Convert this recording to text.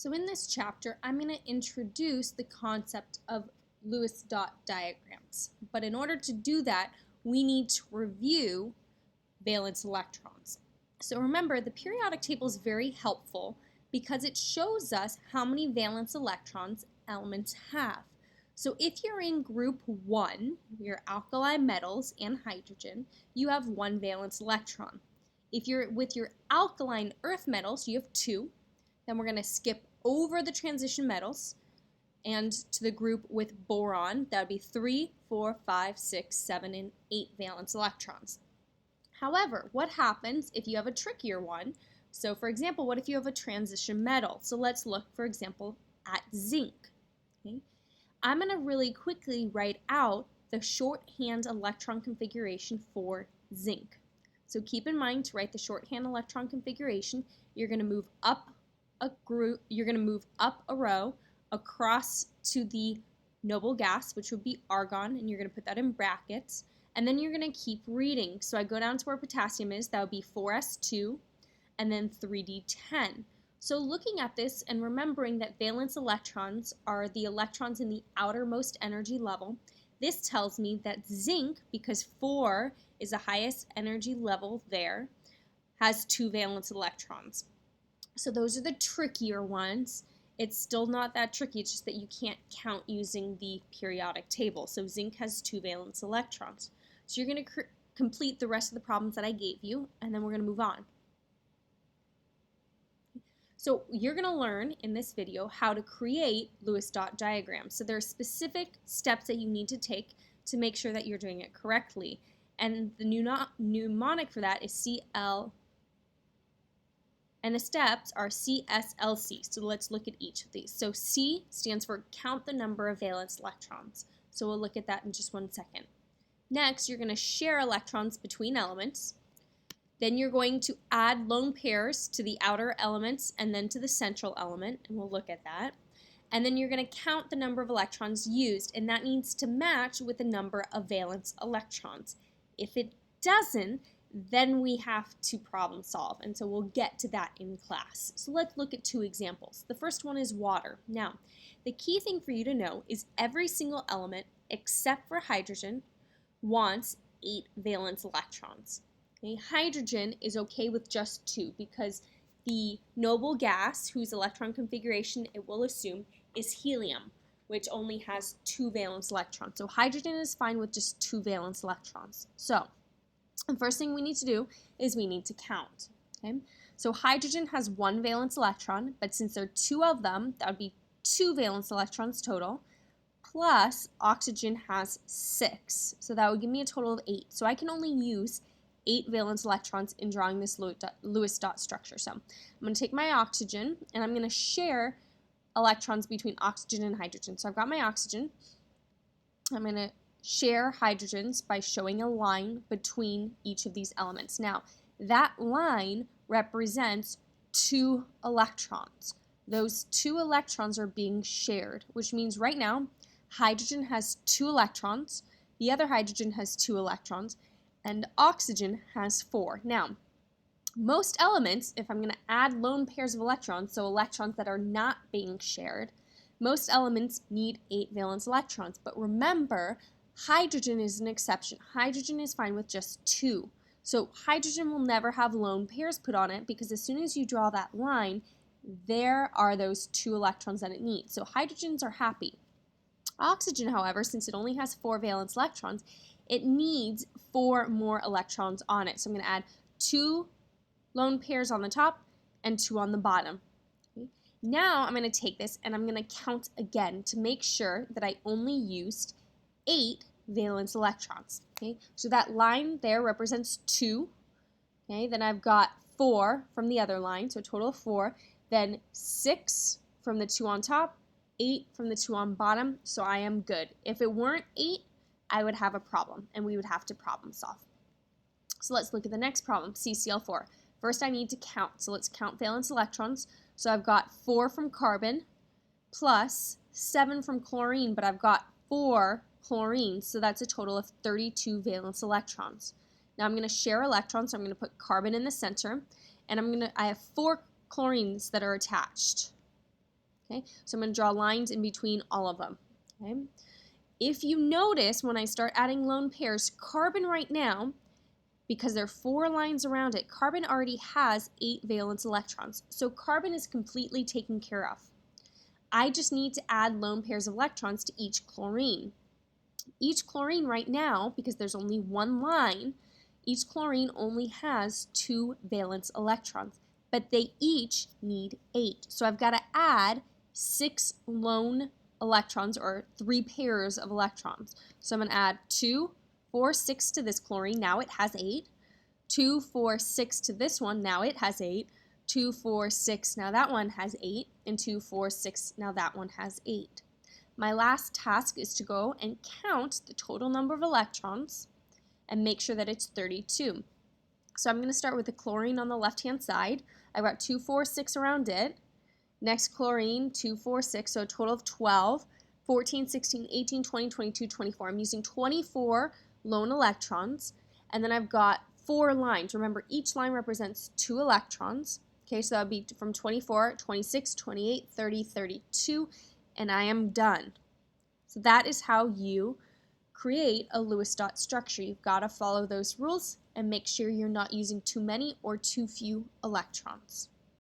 So in this chapter, I'm going to introduce the concept of Lewis dot diagrams. But in order to do that, we need to review valence electrons. So remember, the periodic table is very helpful because it shows us how many valence electrons elements have. So if you're in group 1, your alkali metals and hydrogen, you have 1 valence electron. If you're with your alkaline earth metals, you have 2. Then we're going to skip over the transition metals and to the group with boron. That would be 3, 4, 5, 6, 7, and 8 valence electrons. However, what happens if you have a trickier one? So for example, what if you have a transition metal? So let's look, for example, at zinc. Okay? I'm going to really quickly write out the shorthand electron configuration for zinc. So keep in mind, to write the shorthand electron configuration, you're going to move up a row across to the noble gas, which would be argon, and you're going to put that in brackets, and then you're going to keep reading. So I go down to where potassium is, that would be 4s2, and then 3d10. So looking at this and remembering that valence electrons are the electrons in the outermost energy level, this tells me that zinc, because 4 is the highest energy level there, has 2 valence electrons. So those are the trickier ones. It's still not that tricky, it's just that you can't count using the periodic table. So zinc has 2 valence electrons. So you're going to complete the rest of the problems that I gave you, and then we're going to move on. So you're going to learn in this video how to create Lewis dot diagrams. So there are specific steps that you need to take to make sure that you're doing it correctly. And the mnemonic for that is CL, and the steps are CSLC. So let's look at each of these. So C stands for count the number of valence electrons. So we'll look at that in just 1 second. Next, you're going to share electrons between elements. Then you're going to add lone pairs to the outer elements and then to the central element, and we'll look at that. And then you're going to count the number of electrons used, and that needs to match with the number of valence electrons. If it doesn't, then we have to problem solve, and so we'll get to that in class. So let's look at 2 examples. The first one is water. Now, the key thing for you to know is every single element except for hydrogen wants 8 valence electrons. Okay? Hydrogen is okay with just 2 because the noble gas, whose electron configuration it will assume, is helium, which only has 2 valence electrons. So hydrogen is fine with just 2 valence electrons. So the first thing we need to do is we need to count. Okay? So hydrogen has 1 valence electron, but since there are 2 of them, that would be 2 valence electrons total, plus oxygen has 6. So that would give me a total of 8. So I can only use 8 valence electrons in drawing this Lewis dot structure. So I'm going to take my oxygen, and I'm going to share electrons between oxygen and hydrogen. So I've got my oxygen. I'm going to share hydrogens by showing a line between each of these elements. Now, that line represents 2 electrons. Those 2 electrons are being shared, which means right now hydrogen has 2 electrons, the other hydrogen has 2 electrons, and oxygen has 4. Now, most elements, if I'm going to add lone pairs of electrons, so electrons that are not being shared, most elements need 8 valence electrons. But remember, hydrogen is an exception. Hydrogen is fine with just 2. So hydrogen will never have lone pairs put on it because as soon as you draw that line, there are those 2 electrons that it needs. So hydrogens are happy. Oxygen, however, since it only has 4 valence electrons, it needs 4 more electrons on it. So I'm going to add 2 lone pairs on the top and 2 on the bottom. Okay. Now I'm going to take this and I'm going to count again to make sure that I only used 8 valence electrons. Okay. So that line there represents 2. Okay. Then I've got 4 from the other line, so a total of 4. Then 6 from the 2 on top, 8 from the 2 on bottom, so I am good. If it weren't 8, I would have a problem, and we would have to problem solve. So let's look at the next problem, CCl4. First I need to count, so let's count valence electrons. So I've got 4 from carbon plus 7 from chlorine, but I've got 4 chlorine, so that's a total of 32 valence electrons. Now I'm going to share electrons, so I'm going to put carbon in the center, and I have 4 chlorines that are attached. Okay, so I'm going to draw lines in between all of them. Okay. If you notice when I start adding lone pairs, carbon right now, because there are 4 lines around it, carbon already has 8 valence electrons. So carbon is completely taken care of. I just need to add lone pairs of electrons to each chlorine. Each chlorine right now, because there's only 1 line, each chlorine only has 2 valence electrons, but they each need 8. So I've got to add 6 lone electrons, or 3 pairs of electrons. So I'm going to add 2, 4, 6 to this chlorine, now it has 8. 2, 4, 6 to this one, now it has 8. 2, 4, 6, now that one has 8. And 2, 4, 6, now that one has 8. My last task is to go and count the total number of electrons and make sure that it's 32. So I'm going to start with the chlorine on the left-hand side. I've got 2, 4, 6 around it. Next chlorine, 2, 4, 6, so a total of 12, 14, 16, 18, 20, 22, 24. I'm using 24 lone electrons, and then I've got 4 lines. Remember, each line represents 2 electrons. Okay, so that would be from 24, 26, 28, 30, 32, and I am done. So that is how you create a Lewis dot structure. You've got to follow those rules and make sure you're not using too many or too few electrons.